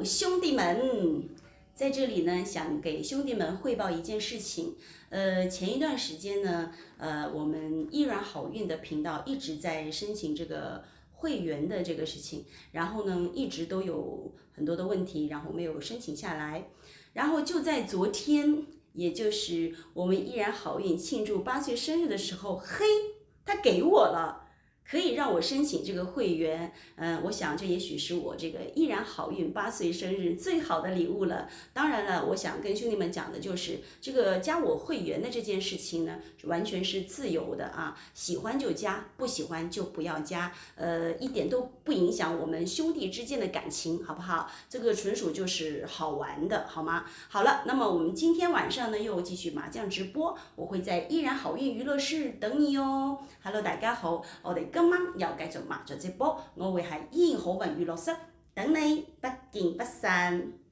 兄弟们，在这里呢，想给兄弟们汇报一件事情。前一段时间呢，我们依然好运的频道一直在申请这个会员的这个事情，然后呢，一直都有很多的问题，然后没有申请下来。然后就在昨天，也就是我们依然好运庆祝8岁生日的时候，嘿，他给我了。可以让我申请这个会员，我想这也许是我这个依然好运8岁生日最好的礼物了。当然了，我想跟兄弟们讲的就是这个加我会员的这件事情呢，完全是自由的啊，喜欢就加，不喜欢就不要加，一点都不影响我们兄弟之间的感情，好不好？这个纯属就是好玩的，好吗？好了，那么我们今天晚上呢又继续麻将直播，我會在依然好運娛樂室等你哦。Hello， 大家好，我哋今晚又繼續麻雀直播，我會喺依然好運娛樂室等你，不見不散。